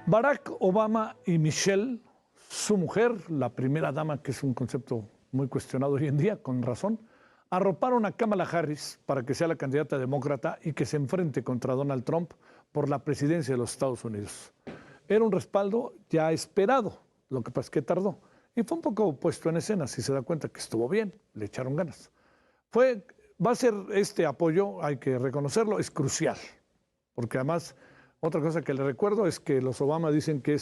Barack Obama y Michelle, su mujer, la primera dama, que es un concepto muy cuestionado hoy en día, con razón, arroparon a Kamala Harris para que sea la candidata demócrata y que se enfrente contra Donald Trump por la presidencia de los Estados Unidos. Era un respaldo ya esperado, lo que pasa es que tardó. Y fue un poco puesto en escena, si se da cuenta que estuvo bien, le echaron ganas. Va a ser este apoyo, hay que reconocerlo, es crucial, porque además, otra cosa que le recuerdo es que los Obama dicen que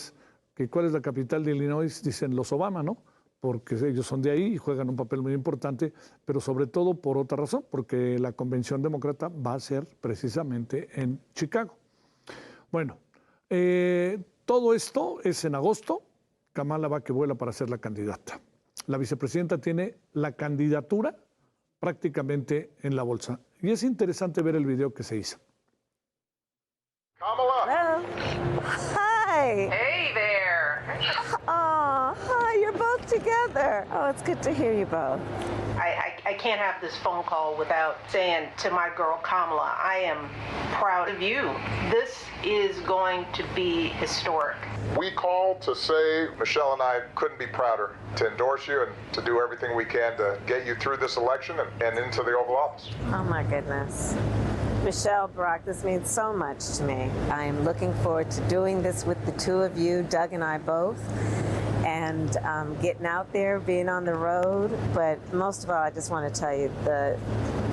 ¿cuál es la capital de Illinois? Dicen los Obama, ¿no? Porque ellos son de ahí y juegan un papel muy importante, pero sobre todo por otra razón, porque la convención demócrata va a ser precisamente en Chicago. Bueno, todo esto es en agosto. Kamala va que vuela para ser la candidata. La vicepresidenta tiene la candidatura prácticamente en la bolsa. Y es interesante ver el video que se hizo. Kamala. Hello. Hi. Hey there. Oh, hi. You're both together. Oh, it's good to hear you both. I can't have this phone call without saying to my girl Kamala, I am proud of you. This is going to be historic. We called to say Michelle and I couldn't be prouder to endorse you and to do everything we can to get you through this election and into the Oval Office. Oh, my goodness. Michelle, Barack, this means so much to me. I am looking forward to doing this with the two of you, Doug and I both, and getting out there, being on the road. But most of all, I just want to tell you the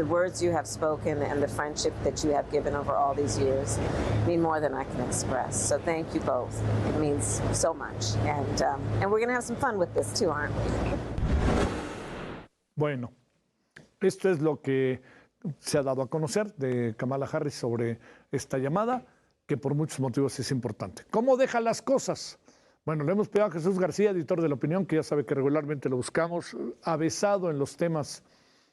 words you have spoken and the friendship that you have given over all these years mean more than I can express. So thank you both. It means so much. And we're going to have some fun with this too, aren't we? Bueno, esto es lo que se ha dado a conocer de Kamala Harris sobre esta llamada, que por muchos motivos es importante. ¿Cómo deja las cosas? Bueno, le hemos pedido a Jesús García, editor de La Opinión, que ya sabe que regularmente lo buscamos, avesado en los temas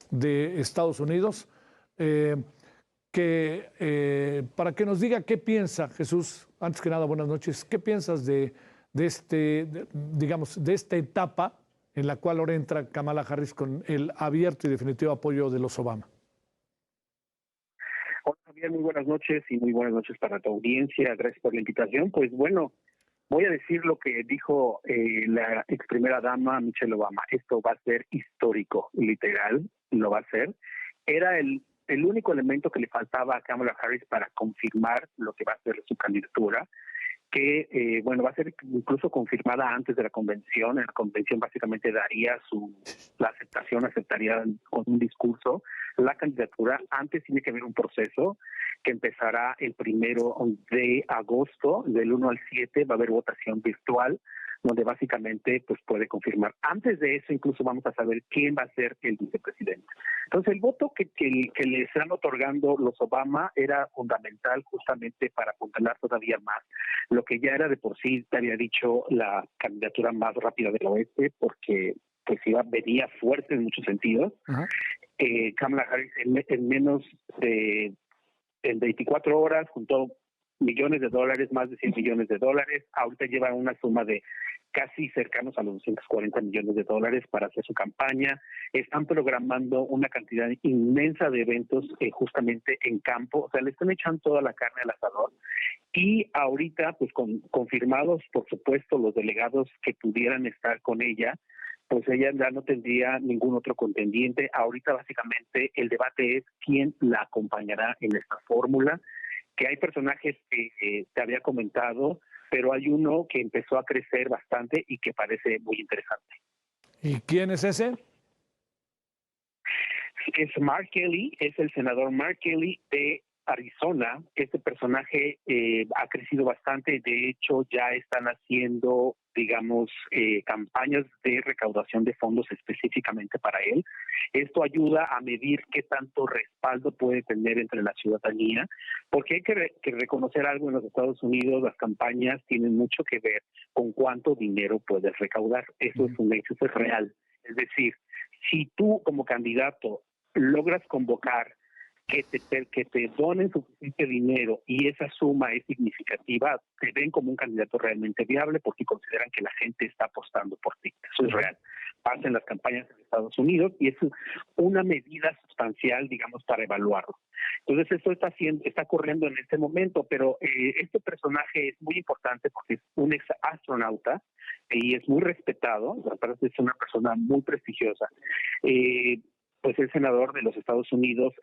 de Estados Unidos, para que nos diga qué piensa, Jesús. Antes que nada, buenas noches. ¿Qué piensas de esta etapa en la cual ahora entra Kamala Harris con el abierto y definitivo apoyo de los Obama? Hola Javier, muy buenas noches y muy buenas noches para tu audiencia. Gracias por la invitación. Pues bueno, voy a decir lo que dijo la ex primera dama Michelle Obama. Esto va a ser histórico, literal, lo va a ser. Era el único elemento que le faltaba a Kamala Harris para confirmar lo que va a ser su candidatura, que va a ser incluso confirmada antes de la convención. En la convención básicamente daría la aceptaría con un discurso la candidatura. Antes tiene que haber un proceso que empezará el 1 de agosto, del 1 al 7, va a haber votación virtual, donde básicamente pues puede confirmar. Antes de eso incluso vamos a saber quién va a ser el vicepresidente. Entonces el voto que le están otorgando los Obama era fundamental justamente para apuntalar todavía más lo que ya era de por sí, te había dicho, la candidatura más rápida del oeste, porque pues venía fuerte en muchos sentidos. Ajá. Kamala Harris en menos de 24 horas juntó millones de dólares, más de 100 millones de dólares. Ahorita lleva una suma de casi cercanos a los 240 millones de dólares para hacer su campaña. Están programando una cantidad inmensa de eventos justamente en campo. O sea, le están echando toda la carne al asador. Y ahorita, pues confirmados, por supuesto, los delegados que pudieran estar con ella, pues ella ya no tendría ningún otro contendiente. Ahorita básicamente el debate es quién la acompañará en esta fórmula, que hay personajes que te había comentado, pero hay uno que empezó a crecer bastante y que parece muy interesante. ¿Y quién es ese? Es Mark Kelly, es el senador Mark Kelly de Arizona. Este personaje ha crecido bastante. De hecho, ya están haciendo, digamos, campañas de recaudación de fondos específicamente para él. Esto ayuda a medir qué tanto respaldo puede tener entre la ciudadanía, porque hay que reconocer algo en los Estados Unidos: las campañas tienen mucho que ver con cuánto dinero puedes recaudar. Eso es un hecho, eso es real. Es decir, si tú como candidato logras convocar que te donen suficiente dinero y esa suma es significativa, te ven como un candidato realmente viable porque consideran que la gente está apostando por ti. Eso es real. pasa en las campañas en Estados Unidos, y es una medida sustancial, digamos, para evaluarlo. Entonces, esto está corriendo en este momento, pero este personaje es muy importante porque es un ex astronauta y es muy respetado, me parece que es una persona muy prestigiosa. Pues es senador de los Estados Unidos,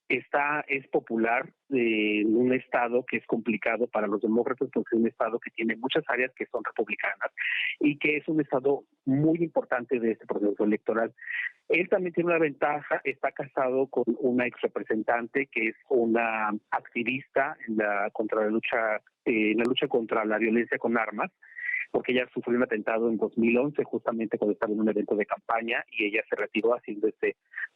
es popular en un estado que es complicado para los demócratas porque es un estado que tiene muchas áreas que son republicanas y que es un estado muy importante de este proceso electoral. Él también tiene una ventaja, está casado con una ex representante que es una activista en la lucha contra la violencia con armas, porque ella sufrió un atentado en 2011, justamente cuando estaba en un evento de campaña, y ella se retiró haciendo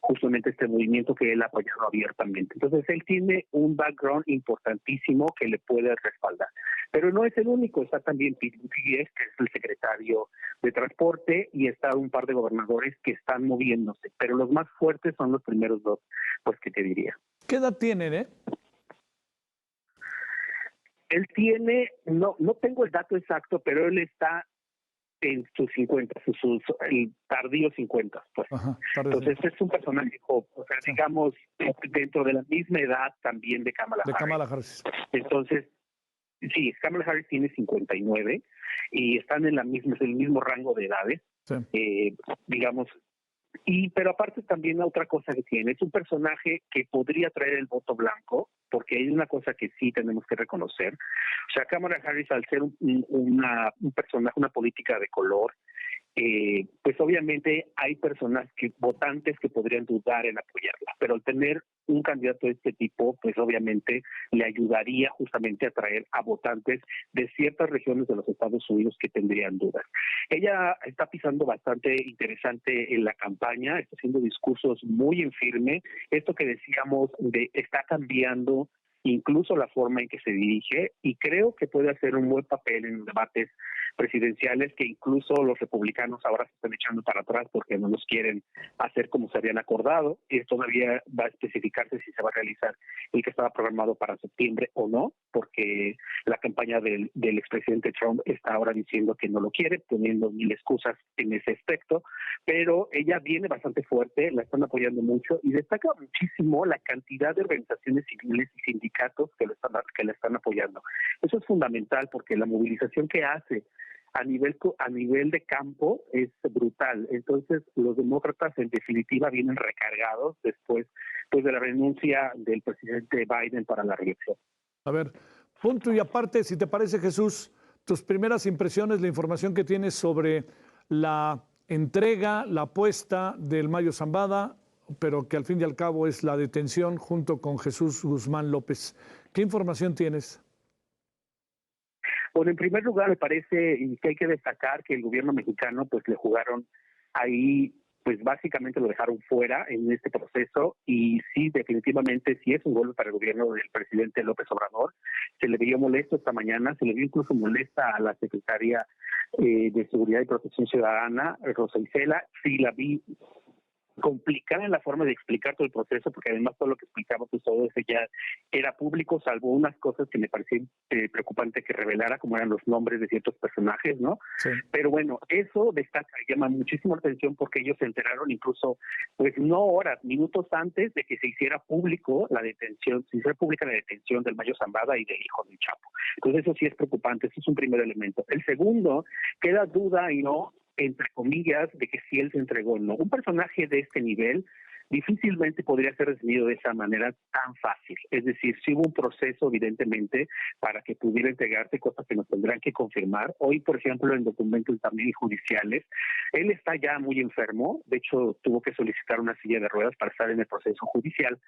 justamente este movimiento que él ha apoyado abiertamente. Entonces, él tiene un background importantísimo que le puede respaldar. Pero no es el único, está también Pete Buttigieg, que es el secretario de Transporte, y está un par de gobernadores que están moviéndose, pero los más fuertes son los primeros dos, pues, que te diría. ¿Qué edad tienen, Él tiene, no tengo el dato exacto, pero él está en sus 50, el tardío 50, pues. Ajá, entonces es un personaje joven, o sea, digamos, dentro de la misma edad también de Kamala Harris. Kamala Harris. Entonces, sí, Kamala Harris tiene 59 y están en el mismo rango de edades, sí. Digamos. Pero aparte también otra cosa que tiene, es un personaje que podría traer el voto blanco, porque hay una cosa que sí tenemos que reconocer. O sea, Kamala Harris, al ser un personaje, una política de color, pues obviamente hay votantes que podrían dudar en apoyarla, pero al tener un candidato de este tipo, pues obviamente le ayudaría justamente a atraer a votantes de ciertas regiones de los Estados Unidos que tendrían dudas. Ella está pisando bastante interesante en la campaña, está haciendo discursos muy en firme. Esto que decíamos está cambiando incluso la forma en que se dirige, y creo que puede hacer un buen papel en debates presidenciales que incluso los republicanos ahora se están echando para atrás porque no los quieren hacer como se habían acordado. Y todavía va a especificarse si se va a realizar el que estaba programado para septiembre o no, porque la campaña del expresidente Trump está ahora diciendo que no lo quiere, poniendo mil excusas en ese aspecto, pero ella viene bastante fuerte, la están apoyando mucho y destaca muchísimo la cantidad de organizaciones civiles y sindicatos que la están apoyando. Eso es fundamental porque la movilización que hace a nivel de campo es brutal. Entonces, los demócratas en definitiva vienen recargados después de la renuncia del presidente Biden para la reelección. A ver, punto y aparte, si te parece, Jesús, tus primeras impresiones, la información que tienes sobre la entrega, la apuesta del Mayo Zambada, pero que al fin y al cabo es la detención junto con Jesús Guzmán López. ¿Qué información tienes? Bueno, en primer lugar, me parece que hay que destacar que el gobierno mexicano pues le jugaron ahí, pues básicamente lo dejaron fuera en este proceso, y sí, definitivamente sí es un golpe para el gobierno del presidente López Obrador. Se le vio molesto esta mañana, se le vio incluso molesta a la secretaria de Seguridad y Protección Ciudadana, Rosa Isela. Sí la vi complicada en la forma de explicar todo el proceso, porque además todo lo que explicaba, pues todo eso ya era público, salvo unas cosas que me parecían preocupante que revelara, como eran los nombres de ciertos personajes, ¿no? Sí. Pero bueno, eso destaca, llama muchísimo la atención porque ellos se enteraron incluso, pues no horas, minutos antes de que se hiciera pública la detención del Mayo Zambada y del hijo del Chapo. Entonces eso sí es preocupante, eso es un primer elemento. El segundo, queda duda y no, entre comillas, de que si él se entregó o no. Un personaje de este nivel difícilmente podría ser detenido de esa manera tan fácil. Es decir, si hubo un proceso, evidentemente, para que pudiera entregarse, cosas que nos tendrán que confirmar. Hoy, por ejemplo, en documentos también judiciales, él está ya muy enfermo. De hecho, tuvo que solicitar una silla de ruedas para estar en el proceso judicial.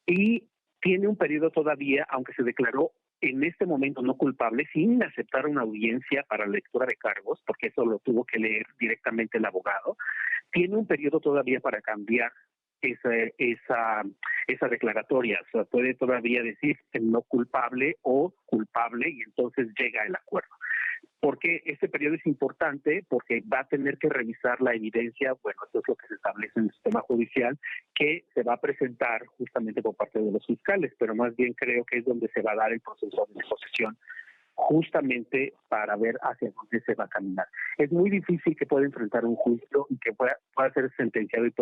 Y tiene un periodo todavía, aunque se declaró en este momento no culpable, sin aceptar una audiencia para la lectura de cargos, porque eso lo tuvo que leer directamente el abogado, tiene un periodo todavía para cambiar esa declaratoria. O sea, puede todavía decir no culpable o culpable, y entonces llega el acuerdo. Porque este periodo es importante, porque va a tener que revisar la evidencia, bueno, esto es lo que se establece en el sistema judicial, que se va a presentar justamente por parte de los fiscales, pero más bien creo que es donde se va a dar el proceso de negociación justamente para ver hacia dónde se va a caminar. Es muy difícil que pueda enfrentar un juicio y que pueda ser sentenciado y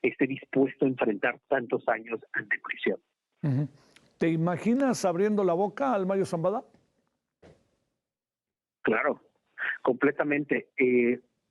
esté dispuesto a enfrentar tantos años de prisión. Uh-huh. ¿Te imaginas abriendo la boca al Mayo Zambada? Claro, completamente.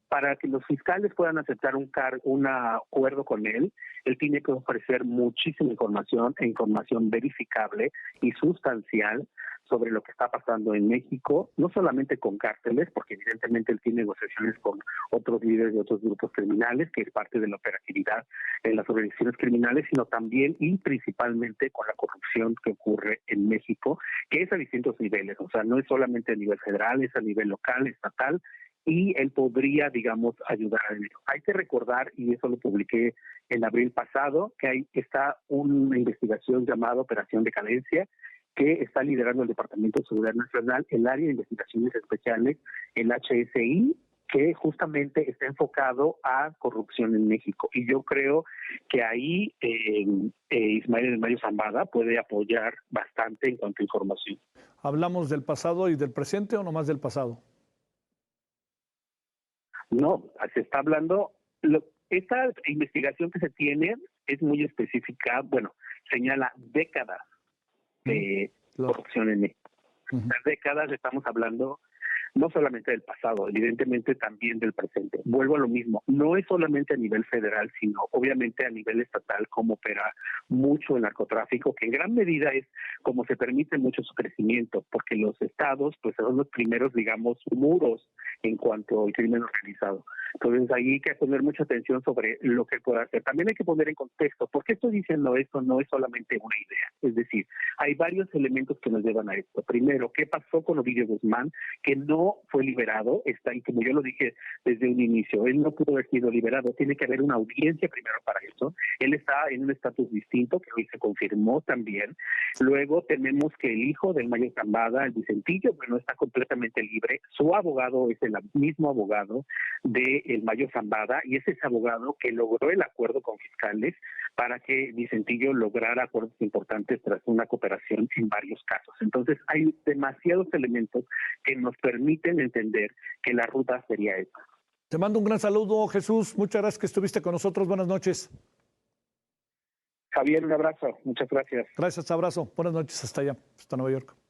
Para que los fiscales puedan aceptar un acuerdo con él tiene que ofrecer muchísima información verificable y sustancial sobre lo que está pasando en México, no solamente con cárteles, porque evidentemente él tiene negociaciones con otros líderes de otros grupos criminales, que es parte de la operatividad en las organizaciones criminales, sino también y principalmente con la corrupción que ocurre en México, que es a distintos niveles, o sea, no es solamente a nivel federal, es a nivel local, estatal, y él podría, digamos, ayudar a ello. Hay que recordar, y eso lo publiqué en abril pasado, que está una investigación llamada Operación Decadencia, que está liderando el Departamento de Seguridad Nacional, el área de investigaciones especiales, el HSI, que justamente está enfocado a corrupción en México. Y yo creo que ahí Ismael del Mayo Zambada puede apoyar bastante en cuanto a información. ¿Hablamos del pasado y del presente o nomás del pasado? No, se está hablando, esta investigación que se tiene es muy específica, señala décadas de corrupción en México. Las décadas estamos hablando no solamente del pasado, evidentemente también del presente. Vuelvo a lo mismo, no es solamente a nivel federal, sino obviamente a nivel estatal cómo opera mucho el narcotráfico, que en gran medida es como se permite mucho su crecimiento, porque los estados pues son los primeros, digamos, muros en cuanto al crimen organizado. Entonces ahí hay que poner mucha atención sobre lo que puede hacer. También hay que poner en contexto, ¿por qué estoy diciendo esto? No es solamente una idea, es decir, hay varios elementos que nos llevan a esto. Primero, ¿qué pasó con Ovidio Guzmán? Que no fue liberado, y como yo lo dije desde un inicio, él no pudo haber sido liberado, tiene que haber una audiencia primero para eso. Él está en un estatus distinto, que hoy se confirmó también. Luego tenemos que el hijo del Mayo Zambada, el Vicentillo, está completamente libre. Su abogado es el mismo abogado del Mayo Zambada, y es ese abogado que logró el acuerdo con fiscales para que Vicentillo lograra acuerdos importantes tras una cooperación en varios casos. Entonces hay demasiados elementos que nos permiten entender que la ruta sería esa. Te mando un gran saludo, Jesús. Muchas gracias que estuviste con nosotros. Buenas noches. Javier, un abrazo. Muchas gracias. Gracias, abrazo. Buenas noches hasta allá, hasta Nueva York.